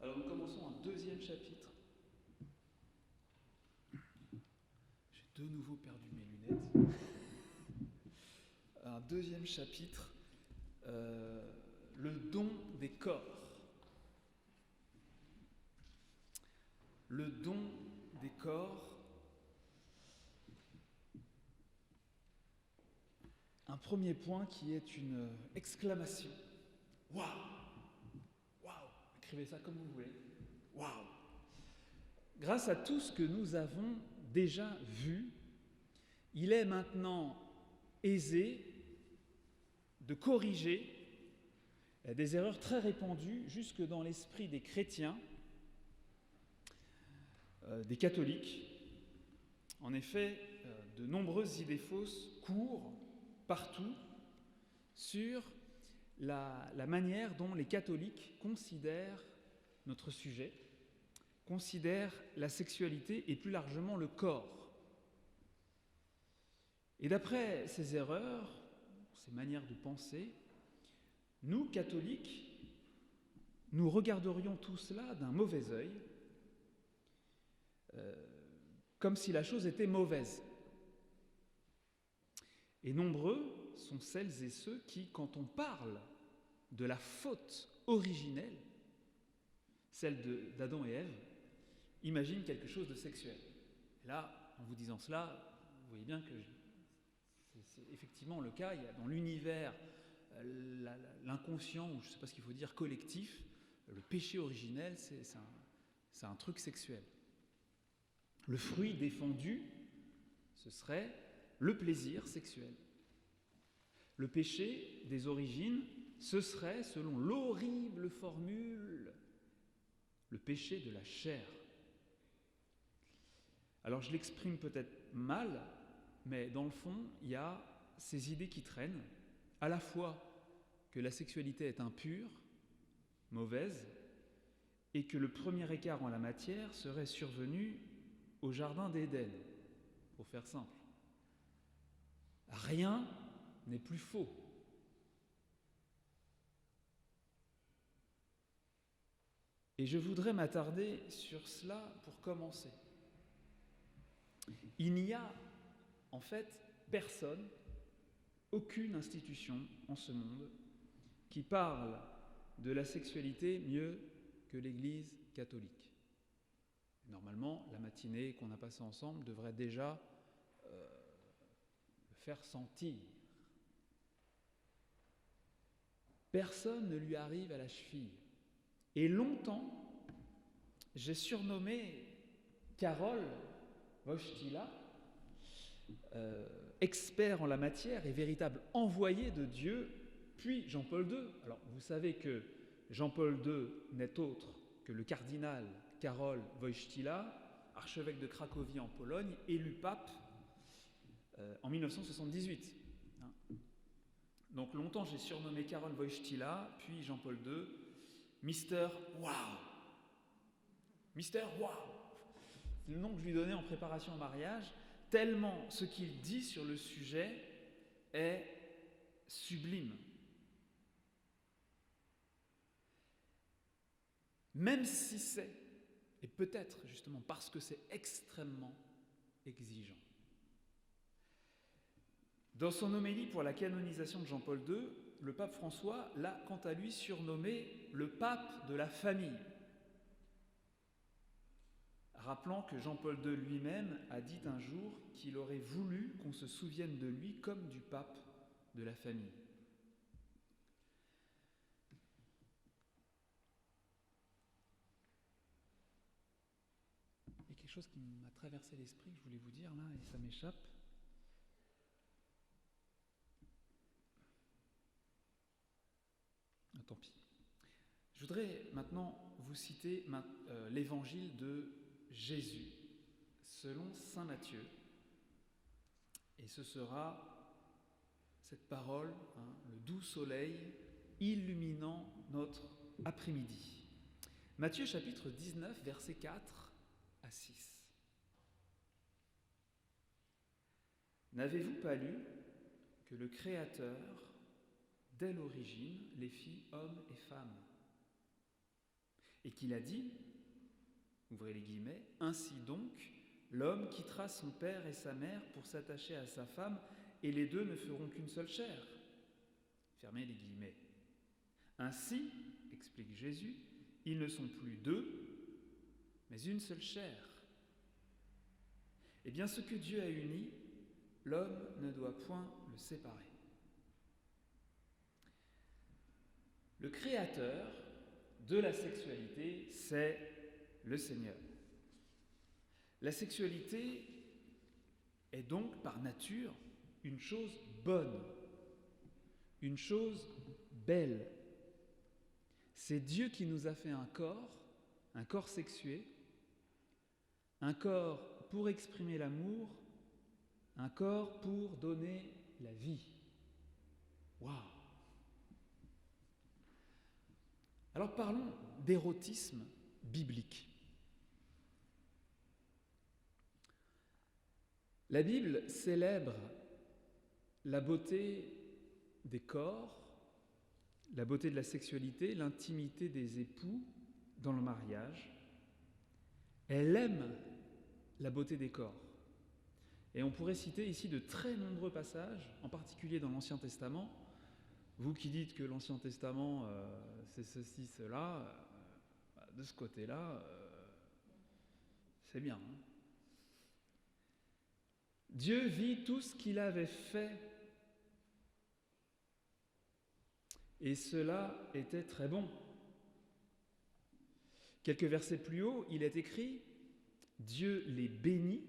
Alors nous commençons un deuxième chapitre. J'ai de nouveau perdu mes lunettes. Un deuxième chapitre, le don des corps. Le don des corps. Un premier point qui est une exclamation. Waouh! Waouh! Écrivez ça comme vous voulez. Waouh! Grâce à tout ce que nous avons déjà vu, il est maintenant aisé de corriger des erreurs très répandues jusque dans l'esprit des chrétiens, des catholiques. En effet, de nombreuses idées fausses courent partout sur la manière dont les catholiques considèrent notre sujet, considèrent la sexualité et plus largement le corps. Et d'après ces erreurs, ces manières de penser, nous, catholiques, nous regarderions tout cela d'un mauvais œil, comme si la chose était mauvaise. Et nombreux sont celles et ceux qui, quand on parle de la faute originelle, celle d'Adam et Ève, imaginent quelque chose de sexuel. Et là, en vous disant cela, vous voyez bien que c'est effectivement le cas. Il y a dans l'univers, l'inconscient, ou je ne sais pas ce qu'il faut dire, collectif, le péché originel, c'est un truc sexuel. Le fruit défendu, ce serait le plaisir sexuel. Le péché des origines, ce serait, selon l'horrible formule, le péché de la chair. Alors je l'exprime peut-être mal, mais dans le fond, il y a ces idées qui traînent, à la fois que la sexualité est impure, mauvaise, et que le premier écart en la matière serait survenu au jardin d'Éden, pour faire simple. Rien n'est plus faux. Et je voudrais m'attarder sur cela pour commencer. Il n'y a en fait personne, aucune institution en ce monde qui parle de la sexualité mieux que l'Église catholique. Normalement, la matinée qu'on a passée ensemble devrait déjà le faire sentir. Personne ne lui arrive à la cheville. Et longtemps, j'ai surnommé Karol Wojtyła, expert en la matière et véritable envoyé de Dieu, puis Jean-Paul II. Alors, vous savez que Jean-Paul II n'est autre que le cardinal Karol Wojtyła, archevêque de Cracovie en Pologne, élu pape en 1978. Donc longtemps j'ai surnommé Karol Wojtyła, puis Jean-Paul II, Mister Wow. Mister Wow. C'est le nom que je lui donnais en préparation au mariage, tellement ce qu'il dit sur le sujet est sublime. Même si c'est, et peut-être justement parce que c'est extrêmement exigeant. Dans son homélie pour la canonisation de Jean-Paul II, le pape François l'a quant à lui surnommé le pape de la famille, rappelant que Jean-Paul II lui-même a dit un jour qu'il aurait voulu qu'on se souvienne de lui comme du pape de la famille. Il y a quelque chose qui m'a traversé l'esprit, que je voulais vous dire là, et ça m'échappe. Ah, tant pis. Je voudrais maintenant vous citer l'évangile de Jésus, selon saint Matthieu. Et ce sera cette parole, le doux soleil illuminant notre après-midi. Matthieu chapitre 19, versets 4 à 6. N'avez-vous pas lu que le Créateur, dès l'origine, les fit hommes et femmes ? Et qu'il a dit, ouvrez les guillemets, « Ainsi donc, l'homme quittera son père et sa mère pour s'attacher à sa femme, et les deux ne feront qu'une seule chair. » Fermez les guillemets. Ainsi, explique Jésus, ils ne sont plus deux, mais une seule chair. Eh bien, ce que Dieu a uni, l'homme ne doit point le séparer. Le créateur de la sexualité, c'est le Seigneur. La sexualité est donc par nature une chose bonne, une chose belle. C'est Dieu qui nous a fait un corps sexué, un corps pour exprimer l'amour, un corps pour donner la vie. Waouh! Alors parlons d'érotisme biblique. La Bible célèbre la beauté des corps, la beauté de la sexualité, l'intimité des époux dans le mariage. Elle aime la beauté des corps. Et on pourrait citer ici de très nombreux passages, en particulier dans l'Ancien Testament. Vous qui dites que l'Ancien Testament, c'est ceci, cela, de ce côté-là, c'est bien. Hein. Dieu vit tout ce qu'il avait fait, et cela était très bon. Quelques versets plus haut, il est écrit « Dieu les bénit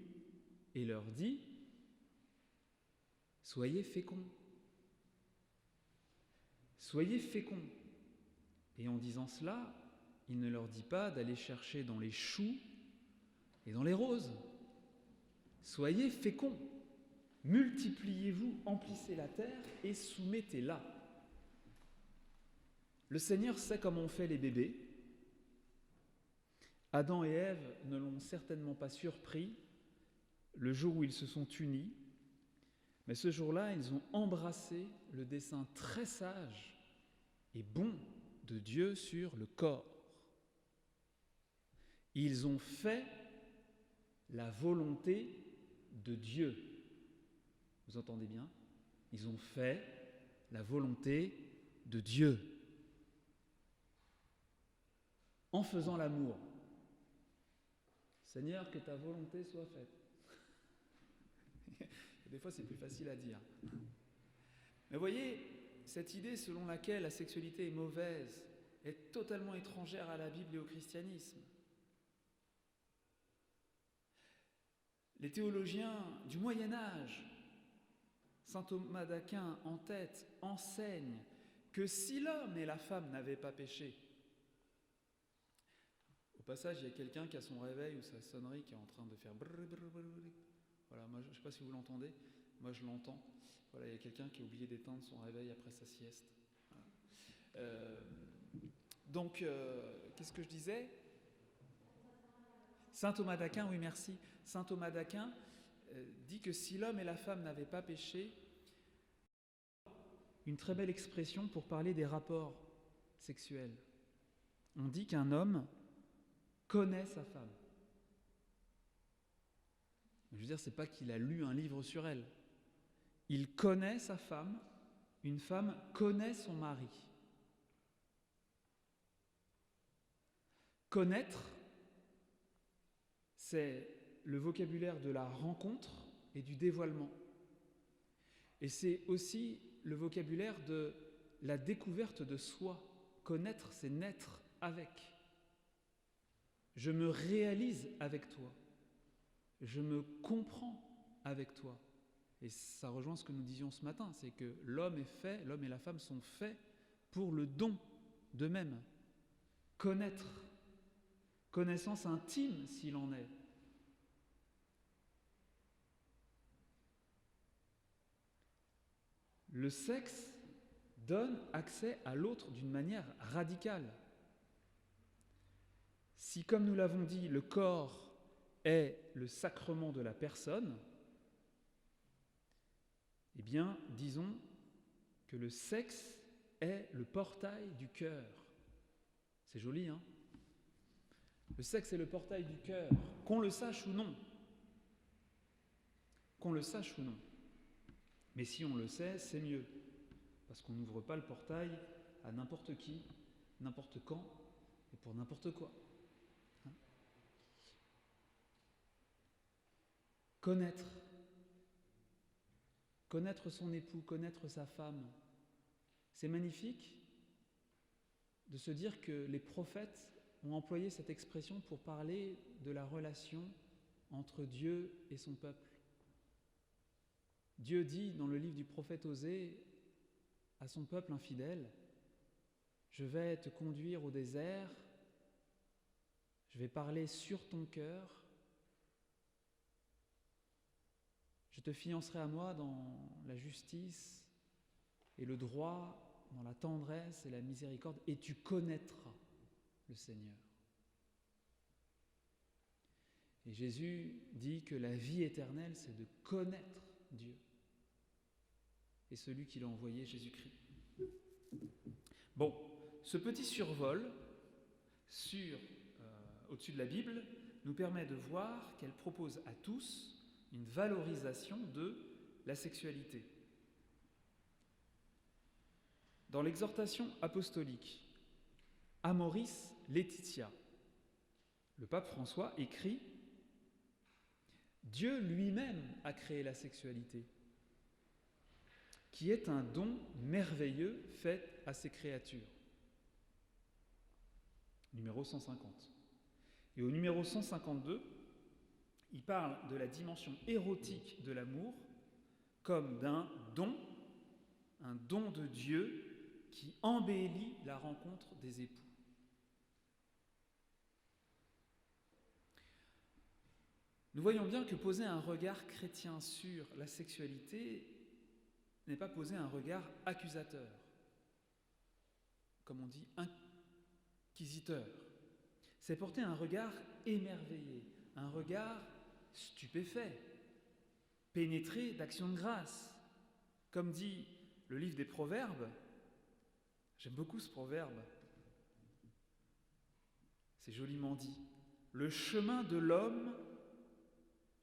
et leur dit « Soyez féconds ». Soyez féconds. Et en disant cela, il ne leur dit pas d'aller chercher dans les choux et dans les roses. Soyez féconds. Multipliez-vous, emplissez la terre et soumettez-la. Le Seigneur sait comment on fait les bébés. Adam et Ève ne l'ont certainement pas surpris le jour où ils se sont unis, mais ce jour-là, ils ont embrassé le dessein très sage et bon de Dieu sur le corps. Ils ont fait la volonté de Dieu. Vous entendez bien ? Ils ont fait la volonté de Dieu. En faisant l'amour. Seigneur, que ta volonté soit faite. Des fois, c'est plus facile à dire. Mais voyez, cette idée selon laquelle la sexualité est mauvaise est totalement étrangère à la Bible et au christianisme. Les théologiens du Moyen-Âge, saint Thomas d'Aquin en tête, enseignent que si l'homme et la femme n'avaient pas péché, au passage, il y a quelqu'un qui a son réveil ou sa sonnerie qui est en train de faire brrr, brrr, brrr. Voilà, moi je ne sais pas si vous l'entendez, moi je l'entends. Voilà, il y a quelqu'un qui a oublié d'éteindre son réveil après sa sieste. Voilà. Qu'est-ce que je disais ? Saint Thomas d'Aquin, oui merci. Saint Thomas d'Aquin dit que si l'homme et la femme n'avaient pas péché, une très belle expression pour parler des rapports sexuels. On dit qu'un homme connaît sa femme. Je veux dire, c'est pas qu'il a lu un livre sur elle. Il connaît sa femme, une femme connaît son mari. Connaître, c'est le vocabulaire de la rencontre et du dévoilement. Et c'est aussi le vocabulaire de la découverte de soi. Connaître, c'est naître avec. Je me réalise avec toi. Je me comprends avec toi. Et ça rejoint ce que nous disions ce matin, c'est que l'homme et la femme sont faits pour le don d'eux-mêmes. Connaître, connaissance intime s'il en est. Le sexe donne accès à l'autre d'une manière radicale. Si, comme nous l'avons dit, le corps est le sacrement de la personne, eh bien, disons que le sexe est le portail du cœur. C'est joli, hein ? Le sexe est le portail du cœur, qu'on le sache ou non. Qu'on le sache ou non. Mais si on le sait, c'est mieux. Parce qu'on n'ouvre pas le portail à n'importe qui, n'importe quand et pour n'importe quoi. Connaître son époux, connaître sa femme, c'est magnifique de se dire que les prophètes ont employé cette expression pour parler de la relation entre Dieu et son peuple. Dieu dit dans le livre du prophète Osée à son peuple infidèle, « Je vais te conduire au désert, je vais parler sur ton cœur, je te fiancerai à moi dans la justice et le droit, dans la tendresse et la miséricorde, et tu connaîtras le Seigneur. » Et Jésus dit que la vie éternelle, c'est de connaître Dieu et celui qui l'a envoyé, Jésus-Christ. Bon, ce petit survol au-dessus de la Bible nous permet de voir qu'elle propose à tous une valorisation de la sexualité. Dans l'exhortation apostolique Amoris Laetitia, le pape François écrit « Dieu lui-même a créé la sexualité, qui est un don merveilleux fait à ses créatures. » Numéro 150. Et au numéro 152, il parle de la dimension érotique de l'amour comme d'un don, un don de Dieu qui embellit la rencontre des époux. Nous voyons bien que poser un regard chrétien sur la sexualité n'est pas poser un regard accusateur, comme on dit inquisiteur. C'est porter un regard émerveillé, un regard stupéfait, pénétré d'action de grâce. Comme dit le livre des Proverbes, j'aime beaucoup ce proverbe, c'est joliment dit, « Le chemin de l'homme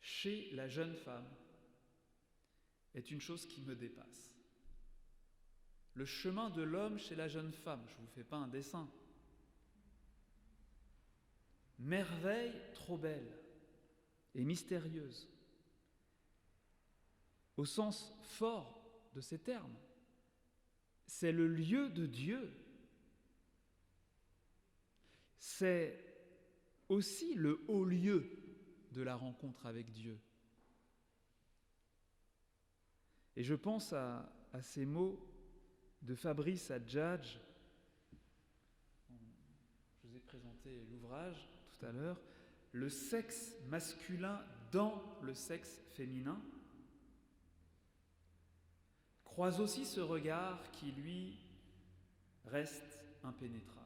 chez la jeune femme est une chose qui me dépasse. » Le chemin de l'homme chez la jeune femme, je ne vous fais pas un dessin. Merveille trop belle et mystérieuse, au sens fort de ces termes. C'est le lieu de Dieu. C'est aussi le haut lieu de la rencontre avec Dieu. Et je pense à ces mots de Fabrice Adjadj. Je vous ai présenté l'ouvrage tout à l'heure. Le sexe masculin dans le sexe féminin croise aussi ce regard qui, lui, reste impénétrable.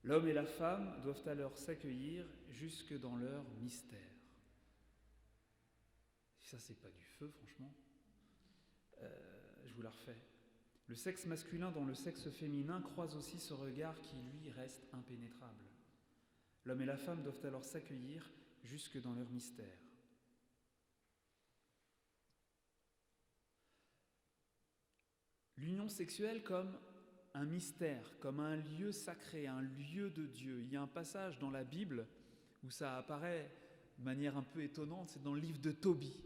L'homme et la femme doivent alors s'accueillir jusque dans leur mystère. Ça, c'est pas du feu, franchement. Je vous la refais. Le sexe masculin dans le sexe féminin croise aussi ce regard qui, lui, reste impénétrable. L'homme et la femme doivent alors s'accueillir jusque dans leur mystère. L'union sexuelle comme un mystère, comme un lieu sacré, un lieu de Dieu. Il y a un passage dans la Bible où ça apparaît de manière un peu étonnante, c'est dans le livre de Tobie.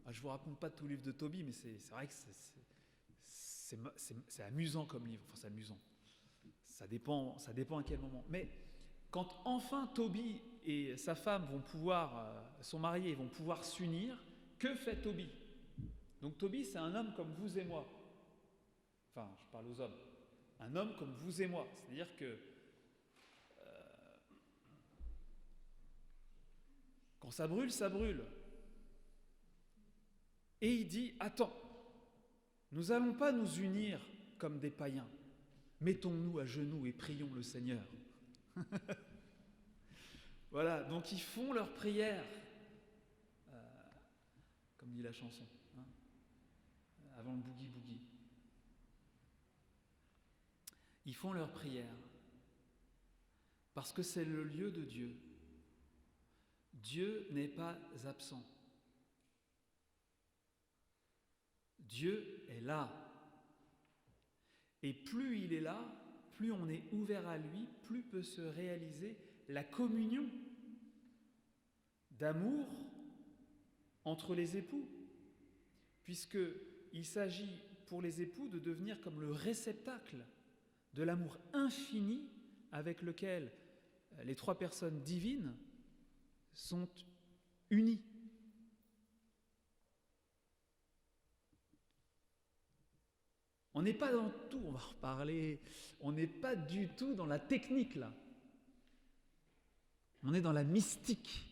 Je ne vous raconte pas tout le livre de Tobie, mais c'est vrai que c'est amusant comme livre. Enfin, c'est amusant. Ça dépend à quel moment. Mais quand enfin Tobie et sa femme sont mariés et vont pouvoir s'unir, que fait Tobie ? Donc Tobie, c'est un homme comme vous et moi. Enfin, je parle aux hommes. Un homme comme vous et moi. C'est-à-dire que quand ça brûle, ça brûle. Et il dit, attends, nous n'allons pas nous unir comme des païens. Mettons-nous à genoux et prions le Seigneur. Voilà, donc ils font leur prière, comme dit la chanson, avant le boogie-boogie. Ils font leur prière. parce que c'est le lieu de Dieu. Dieu n'est pas absent. Dieu est là. Et plus il est là, plus on est ouvert à lui, plus peut se réaliser la communion d'amour entre les époux, puisqu'il s'agit pour les époux de devenir comme le réceptacle de l'amour infini avec lequel les trois personnes divines sont unies. On n'est pas dans tout, on va reparler, on n'est pas du tout dans la technique là. On est dans la mystique.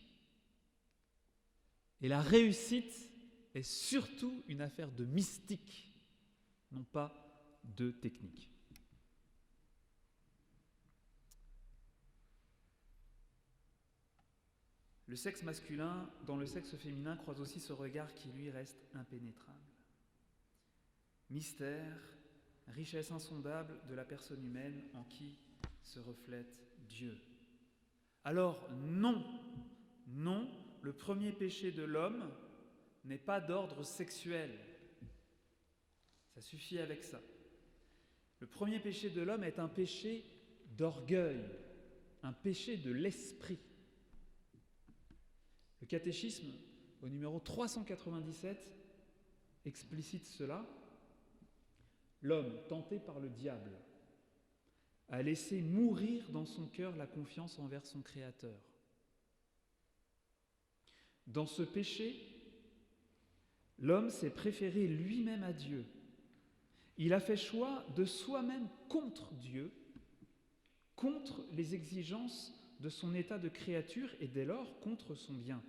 Et la réussite est surtout une affaire de mystique, non pas de technique. Le sexe masculin, dans le sexe féminin, croise aussi ce regard qui lui reste impénétrable. Mystère, richesse insondable de la personne humaine en qui se reflète Dieu. Alors non, le premier péché de l'homme n'est pas d'ordre sexuel. Ça suffit avec ça. Le premier péché de l'homme est un péché d'orgueil, un péché de l'esprit. Le catéchisme, au numéro 397, explicite cela. L'homme, tenté par le diable, a laissé mourir dans son cœur la confiance envers son Créateur. Dans ce péché, l'homme s'est préféré lui-même à Dieu. Il a fait choix de soi-même contre Dieu, contre les exigences de son état de créature et dès lors contre son bien.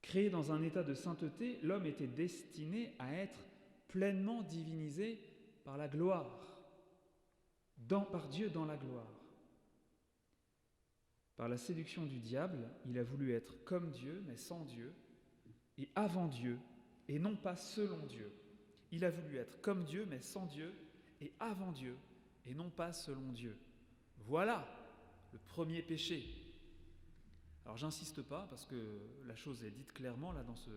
Créé dans un état de sainteté, l'homme était destiné à être pleinement divinisé par la gloire, par Dieu dans la gloire. Par la séduction du diable, il a voulu être comme Dieu, mais sans Dieu, et avant Dieu, et non pas selon Dieu. Il a voulu être comme Dieu, mais sans Dieu, et avant Dieu, et non pas selon Dieu. Voilà le premier péché. Alors j'insiste pas, parce que la chose est dite clairement, là, dans ce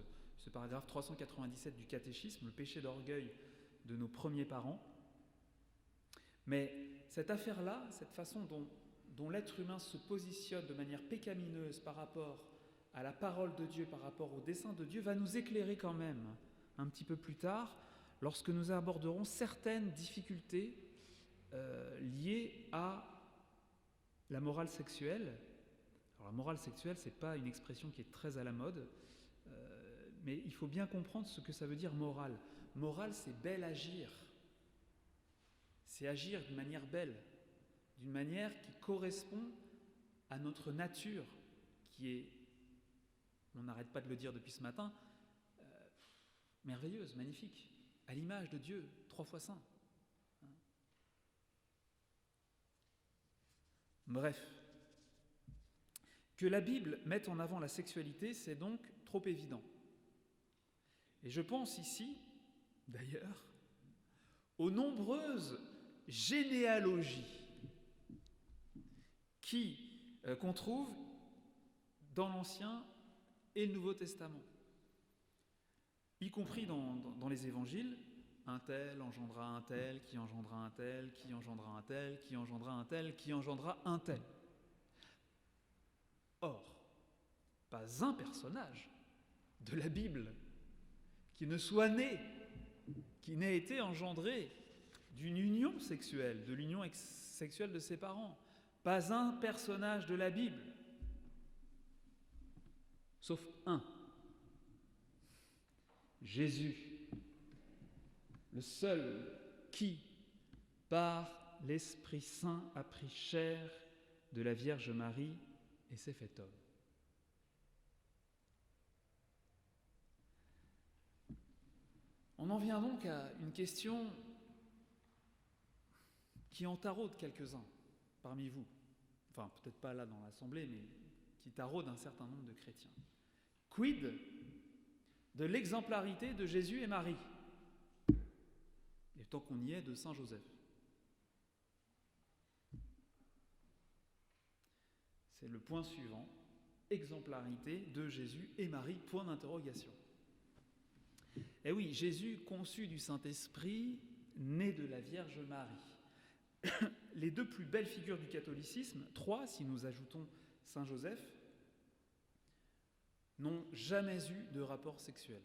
paragraphe 397 du catéchisme, le péché d'orgueil de nos premiers parents. Mais cette affaire-là, cette façon dont l'être humain se positionne de manière pécamineuse par rapport à la parole de Dieu, par rapport au dessein de Dieu, va nous éclairer quand même un petit peu plus tard, lorsque nous aborderons certaines difficultés liées à la morale sexuelle. Alors la morale sexuelle, ce n'est pas une expression qui est très à la mode, mais il faut bien comprendre ce que ça veut dire morale. Morale, c'est bel agir. C'est agir d'une manière belle, d'une manière qui correspond à notre nature, qui est, on n'arrête pas de le dire depuis ce matin, merveilleuse, magnifique, à l'image de Dieu, 3 fois saint. Bref, que la Bible mette en avant la sexualité, c'est donc trop évident. Et je pense ici, d'ailleurs, aux nombreuses généalogies qu'on trouve dans l'Ancien et le Nouveau Testament, y compris dans les évangiles. Un tel engendra un tel, qui engendra un tel, qui engendra un tel, qui engendra un tel, qui engendra un tel. Or, pas un personnage de la Bible qui ne soit né, qui n'ait été engendré d'une union sexuelle, de l'union sexuelle de ses parents. Pas un personnage de la Bible, sauf un, Jésus, le seul qui, par l'Esprit Saint, a pris chair de la Vierge Marie et s'est fait homme. On en vient donc à une question qui en taraude quelques-uns parmi vous, enfin peut-être pas là dans l'Assemblée, mais qui taraude un certain nombre de chrétiens. Quid de l'exemplarité de Jésus et Marie, et tant qu'on y est, de Saint Joseph? C'est le point suivant. Exemplarité de Jésus et Marie, point d'interrogation. Eh oui, Jésus, conçu du Saint-Esprit, né de la Vierge Marie. Les deux plus belles figures du catholicisme, trois si nous ajoutons Saint Joseph, n'ont jamais eu de rapport sexuel.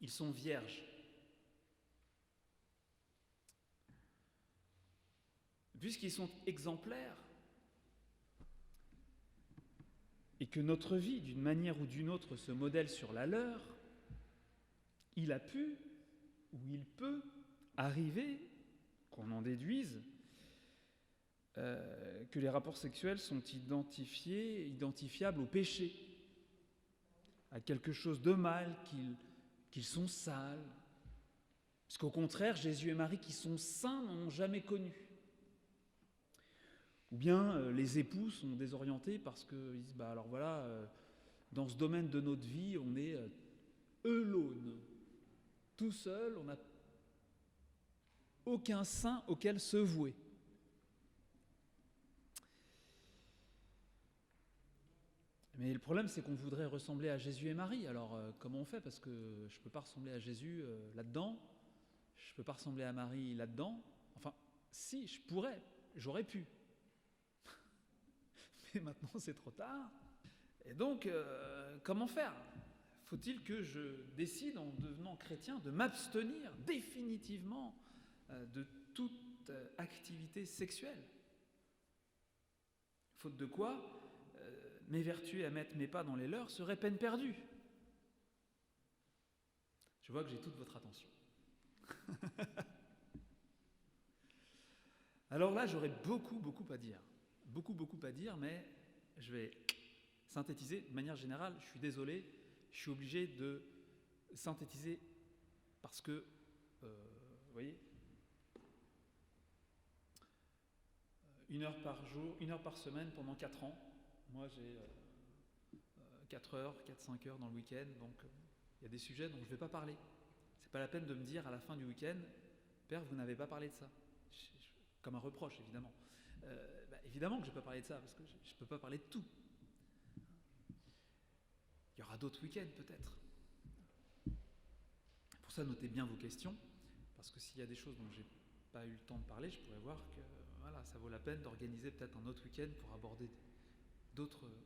Ils sont vierges. Puisqu'ils sont exemplaires, et que notre vie, d'une manière ou d'une autre, se modèle sur la leur, il a pu, ou il peut, arriver, qu'on en déduise, que les rapports sexuels sont identifiables au péché, à quelque chose de mal, qu'ils sont sales. Parce qu'au contraire, Jésus et Marie, qui sont saints, n'en ont jamais connu. Ou bien les époux sont désorientés parce qu'ils disent, alors voilà, dans ce domaine de notre vie, on est alone, tout seul, on n'a aucun saint auquel se vouer. Mais le problème, c'est qu'on voudrait ressembler à Jésus et Marie. Alors, comment on fait ? Parce que je ne peux pas ressembler à Jésus là-dedans, je ne peux pas ressembler à Marie là-dedans. Enfin, si, je pourrais, j'aurais pu. Mais maintenant, c'est trop tard. Et donc, comment faire ? Faut-il que je décide, en devenant chrétien, de m'abstenir définitivement de toute activité sexuelle ? Faute de quoi, m'évertuer à mettre mes pas dans les leurs serait peine perdue. Je vois que j'ai toute votre attention. Alors là, j'aurais beaucoup à dire. Beaucoup à dire, mais je vais synthétiser. De manière générale, je suis désolé, je suis obligé de synthétiser parce que, vous voyez, 1 heure par jour, 1 heure par semaine pendant 4 ans. Moi, j'ai 4 heures, 4-5 heures dans le week-end, donc il y a des sujets dont je ne vais pas parler. C'est pas la peine de me dire à la fin du week-end, Père, vous n'avez pas parlé de ça. Comme un reproche, évidemment. Évidemment que je ne vais pas parler de ça, parce que je ne peux pas parler de tout. Il y aura d'autres week-ends, peut-être. Pour ça, notez bien vos questions, parce que s'il y a des choses dont je n'ai pas eu le temps de parler, je pourrais voir que voilà, ça vaut la peine d'organiser peut-être un autre week-end pour aborder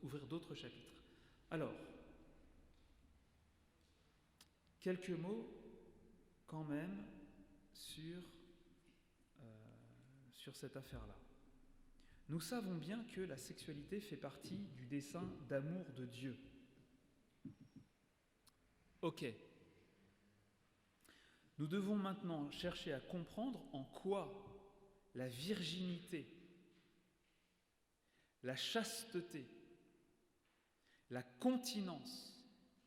ouvrir d'autres chapitres. Alors, quelques mots quand même sur cette affaire-là. Nous savons bien que la sexualité fait partie du dessein d'amour de Dieu. Ok. Nous devons maintenant chercher à comprendre en quoi la virginité, la chasteté, la continence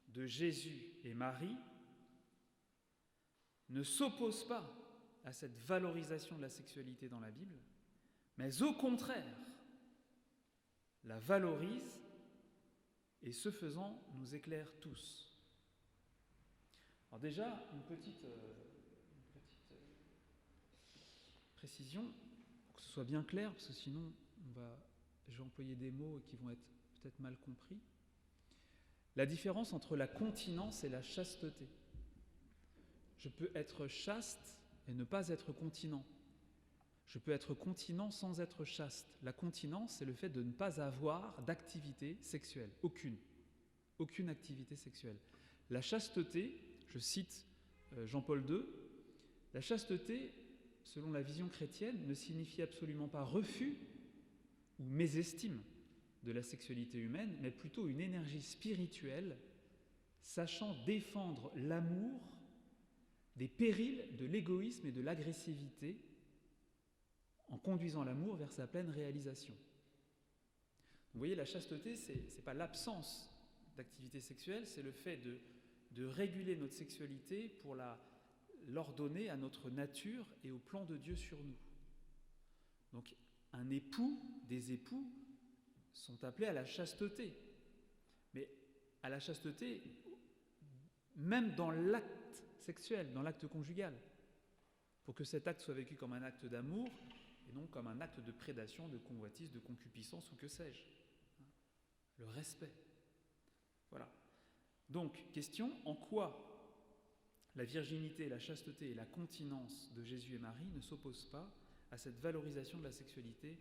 de Jésus et Marie ne s'opposent pas à cette valorisation de la sexualité dans la Bible, mais au contraire, la valorisent et ce faisant nous éclaire tous. Alors déjà, une petite précision, pour que ce soit bien clair, parce que sinon je vais employer des mots qui vont être peut-être mal compris. La différence entre la continence et la chasteté. Je peux être chaste et ne pas être continent. Je peux être continent sans être chaste. La continence, c'est le fait de ne pas avoir d'activité sexuelle, aucune activité sexuelle. La chasteté, je cite Jean-Paul II, la chasteté, selon la vision chrétienne, ne signifie absolument pas refus ou mésestime de la sexualité humaine, mais plutôt une énergie spirituelle sachant défendre l'amour des périls de l'égoïsme et de l'agressivité en conduisant l'amour vers sa pleine réalisation. Vous voyez, la chasteté, ce n'est pas l'absence d'activité sexuelle, c'est le fait de réguler notre sexualité pour l'ordonner à notre nature et au plan de Dieu sur nous. Donc, un époux, des époux, sont appelés à la chasteté. Mais à la chasteté, même dans l'acte sexuel, dans l'acte conjugal. Pour que cet acte soit vécu comme un acte d'amour, et non comme un acte de prédation, de convoitise, de concupiscence ou que sais-je. Le respect. Voilà. Donc, question, en quoi la virginité, la chasteté et la continence de Jésus et Marie ne s'opposent pas à cette valorisation de la sexualité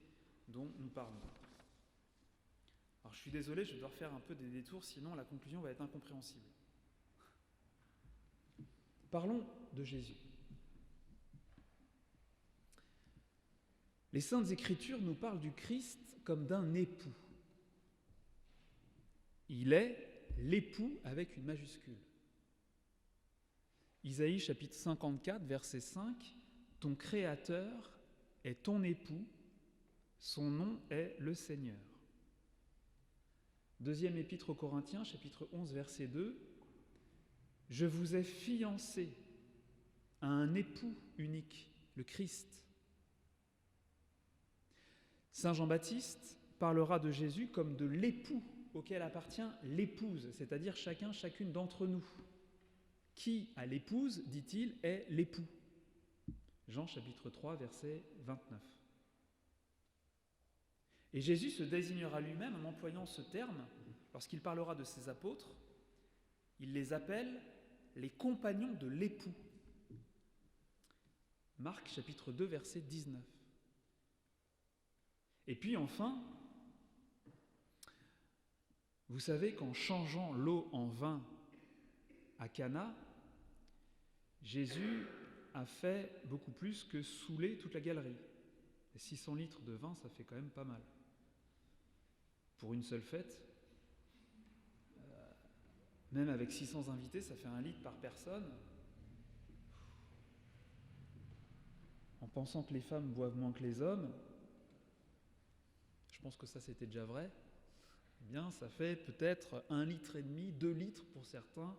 dont nous parlons. Alors je suis désolé, je vais devoir faire un peu des détours, sinon la conclusion va être incompréhensible. Parlons de Jésus. Les Saintes Écritures nous parlent du Christ comme d'un époux. Il est l'époux avec une majuscule. Isaïe chapitre 54, verset 5, « Ton Créateur est ton époux, son nom est le Seigneur. » Deuxième épître aux Corinthiens, chapitre 11, verset 2, « Je vous ai fiancé à un époux unique, le Christ. » Saint Jean-Baptiste parlera de Jésus comme de l'époux auquel appartient l'épouse, c'est-à-dire chacune d'entre nous. Qui a l'épouse, dit-il, est l'époux. Jean chapitre 3, verset 29. Et Jésus se désignera lui-même en employant ce terme, lorsqu'il parlera de ses apôtres, il les appelle les compagnons de l'époux. Marc chapitre 2, verset 19. Et puis enfin, vous savez qu'en changeant l'eau en vin à Cana, Jésus a fait beaucoup plus que saouler toute la galerie. Et 600 litres de vin, ça fait quand même pas mal. Pour une seule fête, même avec 600 invités, ça fait 1 litre par personne. En pensant que les femmes boivent moins que les hommes, je pense que ça c'était déjà vrai, eh bien ça fait peut-être 1,5 litre, 2 litres pour certains,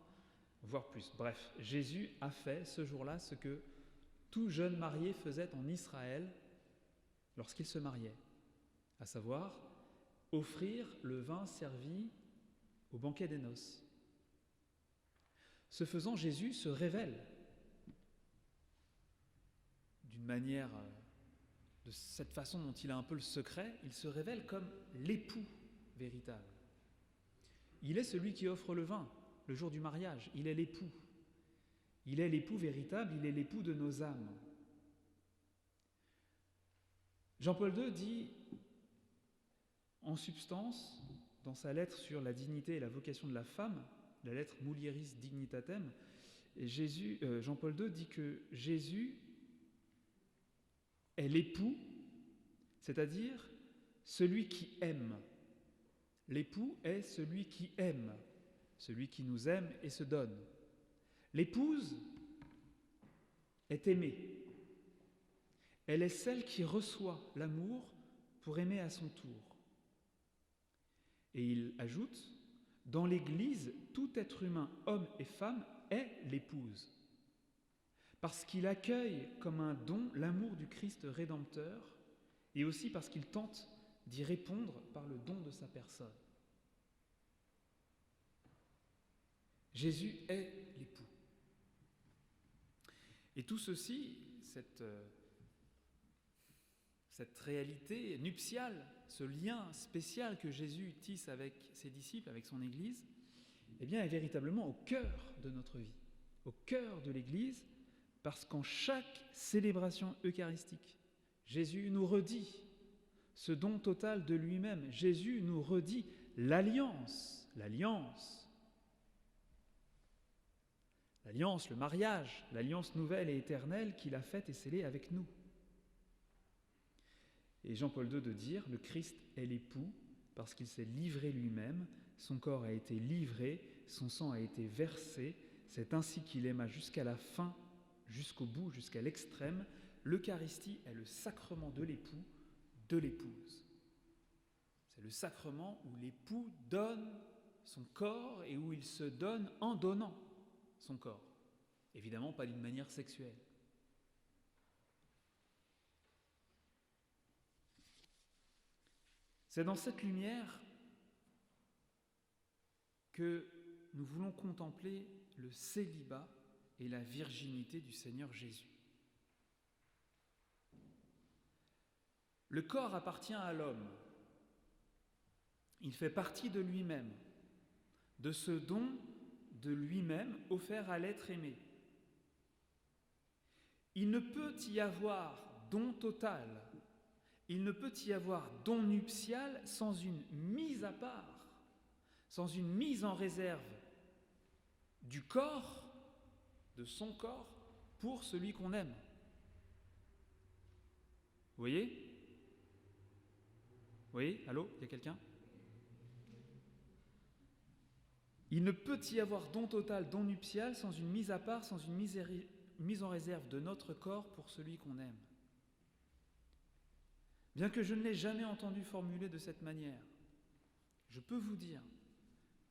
voire plus. Bref, Jésus a fait ce jour-là ce que tout jeune marié faisait en Israël lorsqu'il se mariait, à savoir offrir le vin servi au banquet des noces. Ce faisant, Jésus se révèle d'une manière, de cette façon dont il a un peu le secret, il se révèle comme l'époux véritable. Il est celui qui offre le vin le jour du mariage, il est l'époux. Il est l'époux véritable, il est l'époux de nos âmes. Jean-Paul II dit, en substance, dans sa lettre sur la dignité et la vocation de la femme, la lettre Mulieris Dignitatem, Jean-Paul II dit que Jésus est l'époux, c'est-à-dire celui qui aime. L'époux est celui qui aime, celui qui nous aime et se donne. L'épouse est aimée. Elle est celle qui reçoit l'amour pour aimer à son tour. Et il ajoute, dans l'Église, tout être humain, homme et femme, est l'épouse. Parce qu'il accueille comme un don l'amour du Christ rédempteur et aussi parce qu'il tente d'y répondre par le don de sa personne. Jésus est l'époux. Et tout ceci, cette réalité nuptiale, ce lien spécial que Jésus tisse avec ses disciples, avec son Église, eh bien, est véritablement au cœur de notre vie, au cœur de l'Église, parce qu'en chaque célébration eucharistique, Jésus nous redit ce don total de lui-même. Jésus nous redit l'alliance, le mariage, l'alliance nouvelle et éternelle qu'il a faite et scellée avec nous. Et Jean-Paul II de dire, le Christ est l'époux parce qu'il s'est livré lui-même, son corps a été livré, son sang a été versé, c'est ainsi qu'il aima jusqu'à la fin, jusqu'au bout, jusqu'à l'extrême. L'Eucharistie est le sacrement de l'époux, de l'épouse. C'est le sacrement où l'époux donne son corps et où il se donne en donnant son corps. Évidemment, pas d'une manière sexuelle. C'est dans cette lumière que nous voulons contempler le célibat et la virginité du Seigneur Jésus. Le corps appartient à l'homme. Il fait partie de lui-même, de ce don de lui-même offert à l'être aimé. Il ne peut y avoir don total, il ne peut y avoir don nuptial sans une mise à part, sans une mise en réserve du corps, de son corps, pour celui qu'on aime. Vous voyez ? Oui, allô, il y a quelqu'un ? Il ne peut y avoir don total, don nuptial, sans une mise à part, sans une mise en réserve de notre corps pour celui qu'on aime. Bien que je ne l'ai jamais entendu formuler de cette manière, je peux vous dire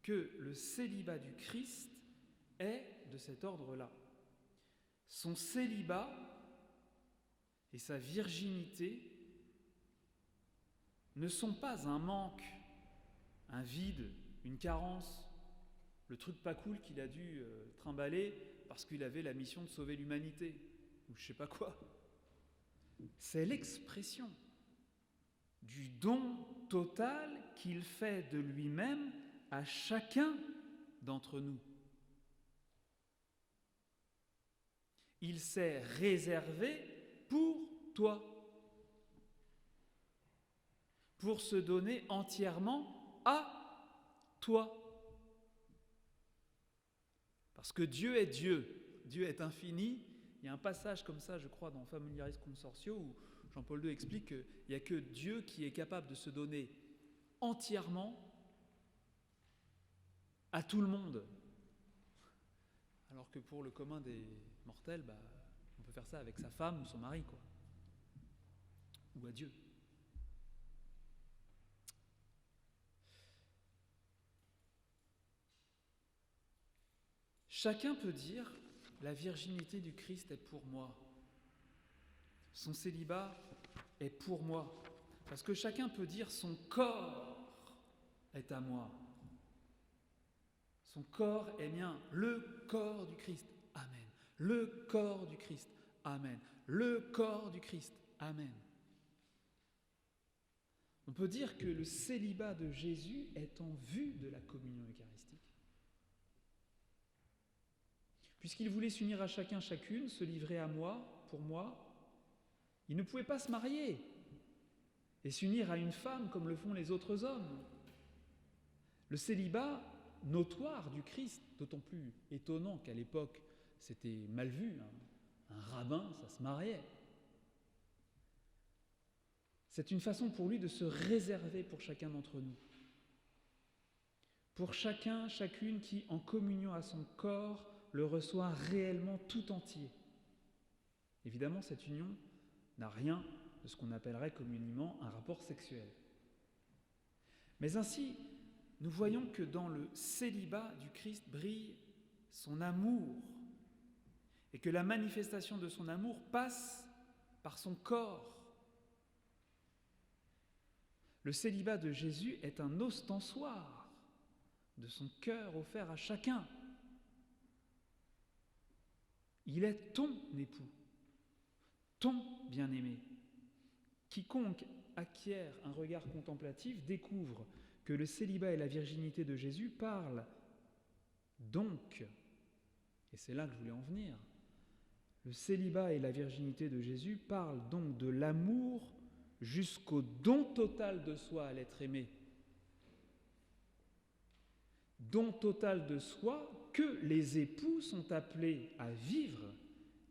que le célibat du Christ est de cet ordre-là. Son célibat et sa virginité ne sont pas un manque, un vide, une carence, le truc pas cool qu'il a dû trimballer parce qu'il avait la mission de sauver l'humanité, ou je sais pas quoi. C'est l'expression du don total qu'il fait de lui-même à chacun d'entre nous. Il s'est réservé pour toi, pour se donner entièrement à toi. Parce que Dieu est Dieu, Dieu est infini. Il y a un passage comme ça, je crois, dans Familiaris Consortio, où Jean-Paul II explique qu'il n'y a que Dieu qui est capable de se donner entièrement à tout le monde. Alors que pour le commun des mortels, on peut faire ça avec sa femme ou son mari, quoi. Ou à Dieu. Chacun peut dire « la virginité du Christ est pour moi ». Son célibat est pour moi. Parce que chacun peut dire « son corps est à moi ». Son corps est mien, le corps du Christ. Amen. Le corps du Christ. Amen. Le corps du Christ. Amen. On peut dire que le célibat de Jésus est en vue de la communion eucharistique. Puisqu'il voulait s'unir à chacun, chacune, se livrer à moi, pour moi, il ne pouvait pas se marier et s'unir à une femme comme le font les autres hommes. Le célibat notoire du Christ, d'autant plus étonnant qu'à l'époque c'était mal vu, un rabbin, ça se mariait. C'est une façon pour lui de se réserver pour chacun d'entre nous. Pour chacun, chacune qui, en communion à son corps, le reçoit réellement tout entier. Évidemment, cette union n'a rien de ce qu'on appellerait communément un rapport sexuel. Mais ainsi, nous voyons que dans le célibat du Christ brille son amour et que la manifestation de son amour passe par son corps. Le célibat de Jésus est un ostensoir de son cœur offert à chacun. Il est ton époux, ton bien-aimé. Quiconque acquiert un regard contemplatif découvre que le célibat et la virginité de Jésus parlent donc, et c'est là que je voulais en venir, le célibat et la virginité de Jésus parlent donc de l'amour jusqu'au don total de soi à l'être aimé. Don total de soi que les époux sont appelés à vivre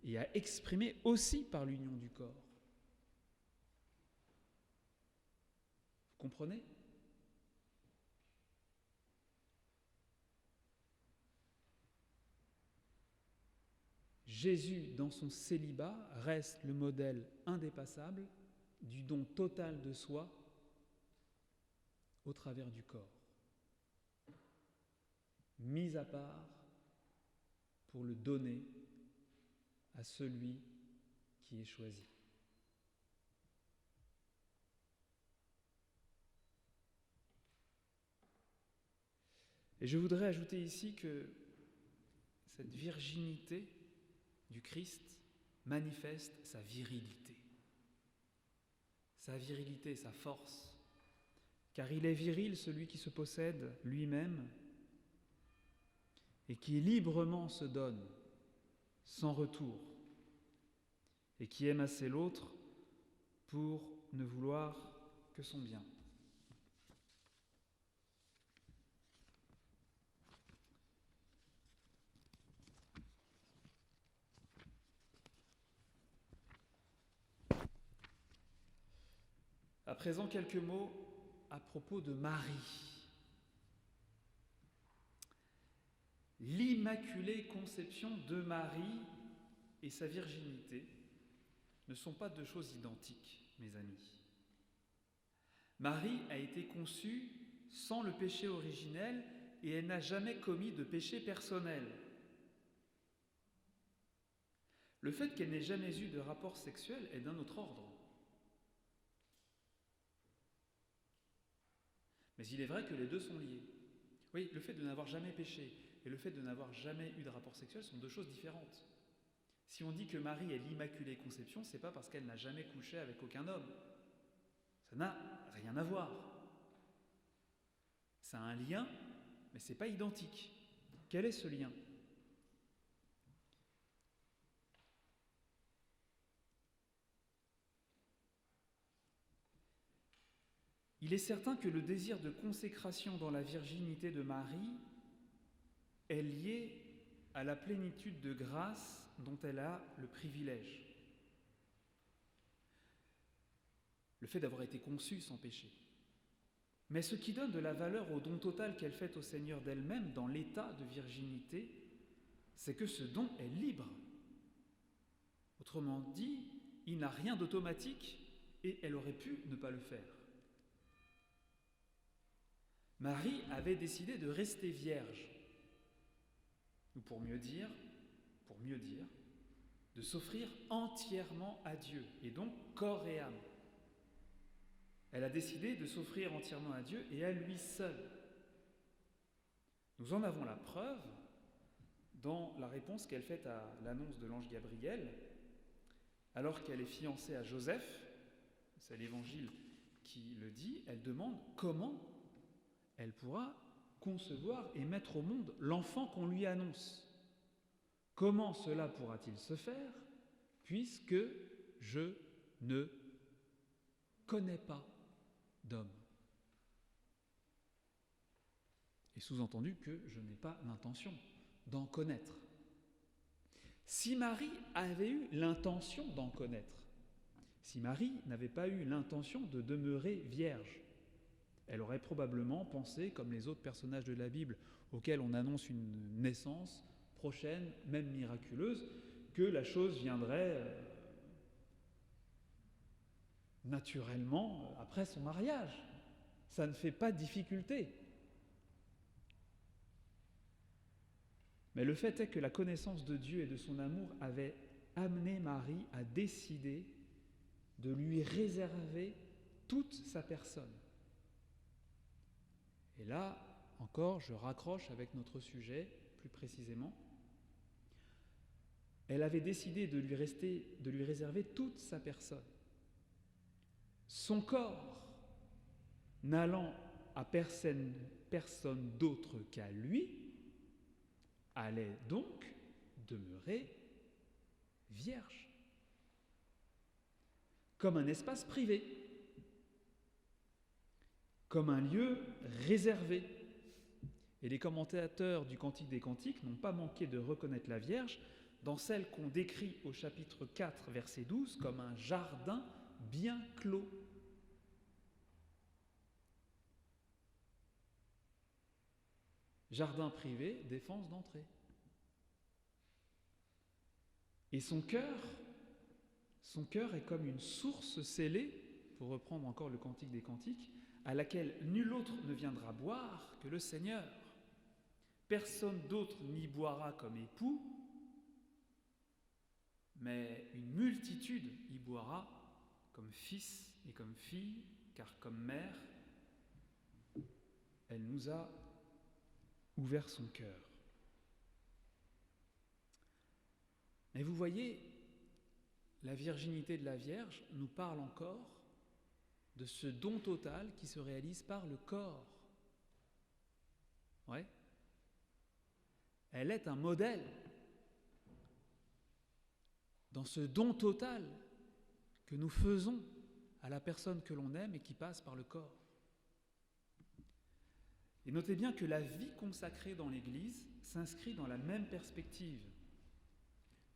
et à exprimer aussi par l'union du corps. Vous comprenez ? Jésus, dans son célibat, reste le modèle indépassable du don total de soi au travers du corps, mis à part pour le donner à celui qui est choisi. Et je voudrais ajouter ici que cette virginité du Christ manifeste sa virilité. sa virilité, sa force, car il est viril celui qui se possède lui-même et qui librement se donne, sans retour, et qui aime assez l'autre pour ne vouloir que son bien. À présent, quelques mots à propos de Marie. L'immaculée conception de Marie et sa virginité ne sont pas deux choses identiques, mes amis. Marie a été conçue sans le péché originel et elle n'a jamais commis de péché personnel. Le fait qu'elle n'ait jamais eu de rapport sexuel est d'un autre ordre. Mais il est vrai que les deux sont liés. Oui, le fait de n'avoir jamais péché et le fait de n'avoir jamais eu de rapport sexuel sont deux choses différentes. Si on dit que Marie est l'Immaculée Conception, c'est pas parce qu'elle n'a jamais couché avec aucun homme. Ça n'a rien à voir. Ça a un lien, mais c'est pas identique. Quel est ce lien ? Il est certain que le désir de consécration dans la virginité de Marie est lié à la plénitude de grâce dont elle a le privilège. Le fait d'avoir été conçue sans péché. Mais ce qui donne de la valeur au don total qu'elle fait au Seigneur d'elle-même dans l'état de virginité, c'est que ce don est libre. Autrement dit, il n'a rien d'automatique et elle aurait pu ne pas le faire. Marie avait décidé de rester vierge, ou pour mieux dire, de s'offrir entièrement à Dieu, et donc corps et âme. Elle a décidé de s'offrir entièrement à Dieu et à lui seul. Nous en avons la preuve dans la réponse qu'elle fait à l'annonce de l'ange Gabriel, alors qu'elle est fiancée à Joseph, c'est l'Évangile qui le dit, elle demande comment elle pourra concevoir et mettre au monde l'enfant qu'on lui annonce. Comment cela pourra-t-il se faire, puisque je ne connais pas d'homme. Et sous-entendu que je n'ai pas l'intention d'en connaître. Si Marie avait eu l'intention d'en connaître, si Marie n'avait pas eu l'intention de demeurer vierge, elle aurait probablement pensé, comme les autres personnages de la Bible auxquels on annonce une naissance prochaine, même miraculeuse, que la chose viendrait naturellement après son mariage. Ça ne fait pas difficulté. Mais le fait est que la connaissance de Dieu et de son amour avait amené Marie à décider de lui réserver toute sa personne. Et là, encore, je raccroche avec notre sujet, plus précisément. Elle avait décidé de lui réserver toute sa personne. Son corps, n'allant à personne d'autre qu'à lui, allait donc demeurer vierge, comme un espace privé, comme un lieu réservé. Et les commentateurs du Cantique des Cantiques n'ont pas manqué de reconnaître la Vierge dans celle qu'on décrit au chapitre 4, verset 12, comme un jardin bien clos. Jardin privé, défense d'entrée. Et son cœur est comme une source scellée, pour reprendre encore le Cantique des Cantiques, à laquelle nul autre ne viendra boire que le Seigneur. Personne d'autre n'y boira comme époux, mais une multitude y boira comme fils et comme fille, car comme mère, elle nous a ouvert son cœur. Mais vous voyez, la virginité de la Vierge nous parle encore de ce don total qui se réalise par le corps. Ouais. Elle est un modèle dans ce don total que nous faisons à la personne que l'on aime et qui passe par le corps. Et notez bien que la vie consacrée dans l'Église s'inscrit dans la même perspective.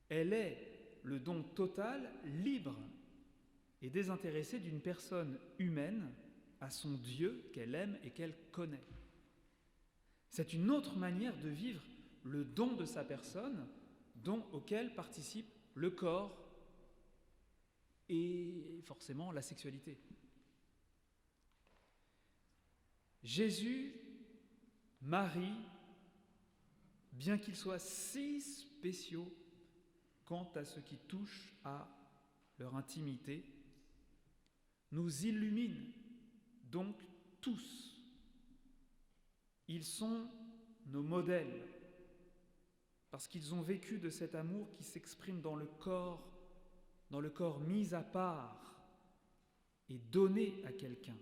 Elle est le don total, libre et désintéressé d'une personne humaine à son Dieu qu'elle aime et qu'elle connaît. C'est une autre manière de vivre le don de sa personne, don auquel participe le corps et forcément la sexualité. Jésus, Marie, bien qu'ils soient si spéciaux quant à ce qui touche à leur intimité, nous illuminent donc tous. Ils sont nos modèles, parce qu'ils ont vécu de cet amour qui s'exprime dans le corps mis à part et donné à quelqu'un.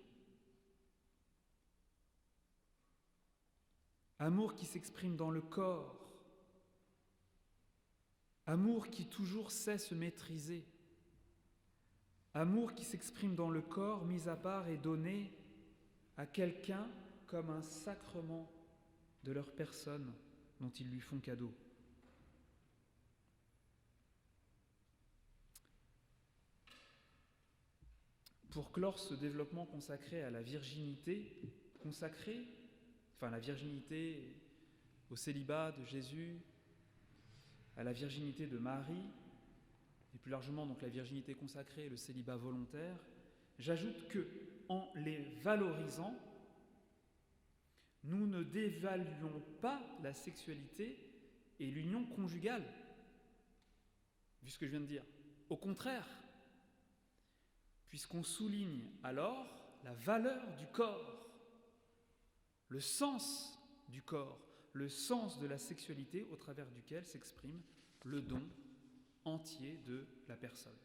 Amour qui s'exprime dans le corps, amour qui toujours sait se maîtriser, amour qui s'exprime dans le corps mis à part et donné à quelqu'un comme un sacrement de leur personne dont ils lui font cadeau. Pour clore ce développement consacré à la virginité, la virginité au célibat de Jésus, à la virginité de Marie, et plus largement donc la virginité consacrée et le célibat volontaire, j'ajoute que, en les valorisant, nous ne dévaluons pas la sexualité et l'union conjugale, vu ce que je viens de dire. Au contraire, puisqu'on souligne alors la valeur du corps, le sens du corps, le sens de la sexualité au travers duquel s'exprime le don entier de la personne.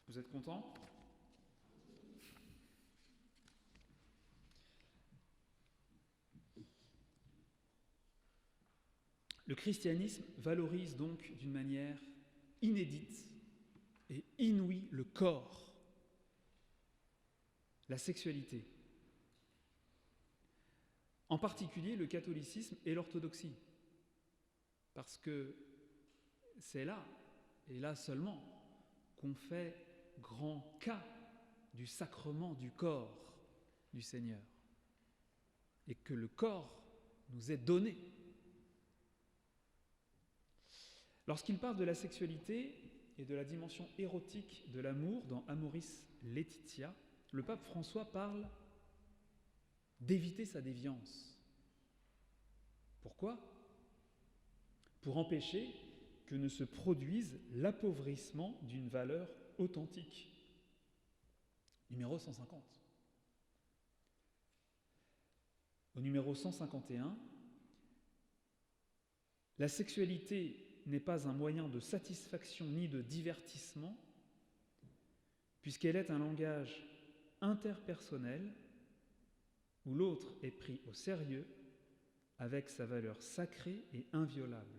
Vous êtes contents ? Le christianisme valorise donc d'une manière inédite et inouïe le corps, la sexualité. En particulier le catholicisme et l'orthodoxie, parce que c'est là, et là seulement, qu'on fait grand cas du sacrement du corps du Seigneur, et que le corps nous est donné. Lorsqu'il parle de la sexualité et de la dimension érotique de l'amour dans Amoris Laetitia, le pape François parle d'éviter sa déviance. Pourquoi ? Pour empêcher que ne se produise l'appauvrissement d'une valeur authentique. Numéro 150. Au numéro 151, la sexualité n'est pas un moyen de satisfaction ni de divertissement, puisqu'elle est un langage interpersonnel où l'autre est pris au sérieux avec sa valeur sacrée et inviolable.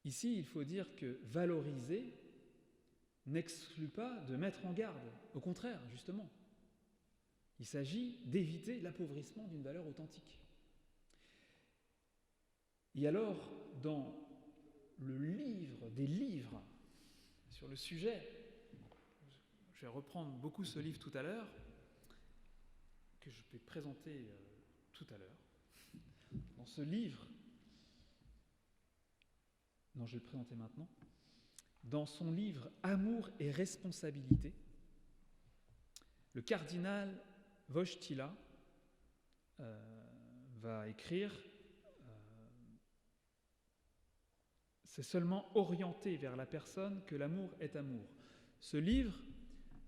Ici, il faut dire que valoriser n'exclut pas de mettre en garde. Au contraire, justement, il s'agit d'éviter l'appauvrissement d'une valeur authentique. Et alors, dans le livre des livres sur le sujet, je vais reprendre beaucoup ce livre tout à l'heure, que je vais présenter tout à l'heure. Dans ce livre, non, je vais le présenter maintenant, dans son livre « Amour et responsabilité », le cardinal Wojtyla va écrire « C'est seulement orienté vers la personne que l'amour est amour ». Ce livre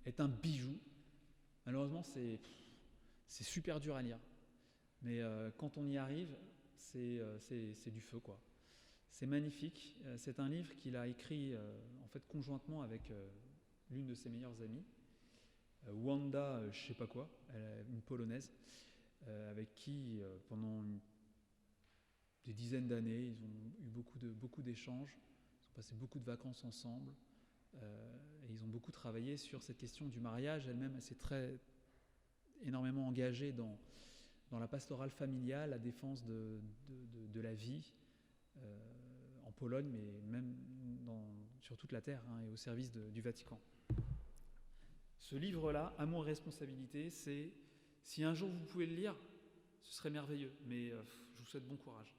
est un bijou. Malheureusement, c'est super dur à lire. Mais quand on y arrive, c'est du feu, quoi. C'est magnifique. C'est un livre qu'il a écrit en fait conjointement avec l'une de ses meilleures amies, Wanda, je sais pas quoi, une Polonaise, avec qui pendant des dizaines d'années, ils ont eu beaucoup d'échanges, ils ont passé beaucoup de vacances ensemble, et ils ont beaucoup travaillé sur cette question du mariage. Elle-même, elle s'est énormément engagée dans la pastorale familiale, la défense de la vie en Pologne, mais même sur toute la terre, et au service du Vatican. Ce livre-là, Amour et responsabilité, si un jour vous pouvez le lire, ce serait merveilleux, mais je vous souhaite bon courage.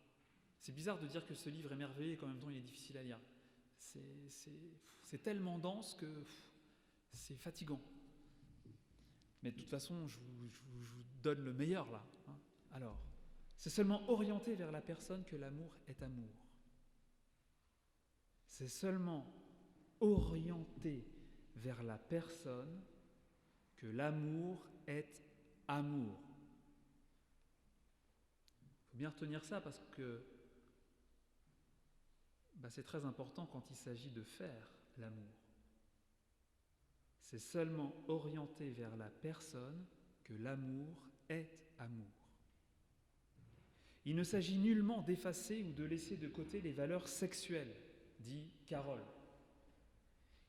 C'est bizarre de dire que ce livre est merveilleux et qu'en même temps il est difficile à lire. C'est tellement dense que c'est fatigant. Mais de toute façon, je vous donne le meilleur là. Alors, c'est seulement orienté vers la personne que l'amour est amour. C'est seulement orienté vers la personne que l'amour est amour. Il faut bien retenir ça parce que c'est très important quand il s'agit de faire l'amour. C'est seulement orienté vers la personne que l'amour est amour. Il ne s'agit nullement d'effacer ou de laisser de côté les valeurs sexuelles, dit Carole.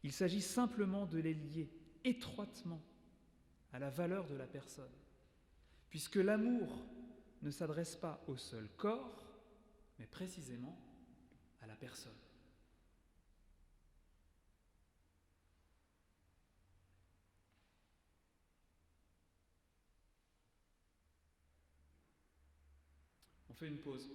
Il s'agit simplement de les lier étroitement à la valeur de la personne, puisque l'amour ne s'adresse pas au seul corps, mais précisément à la personne. On fait une pause.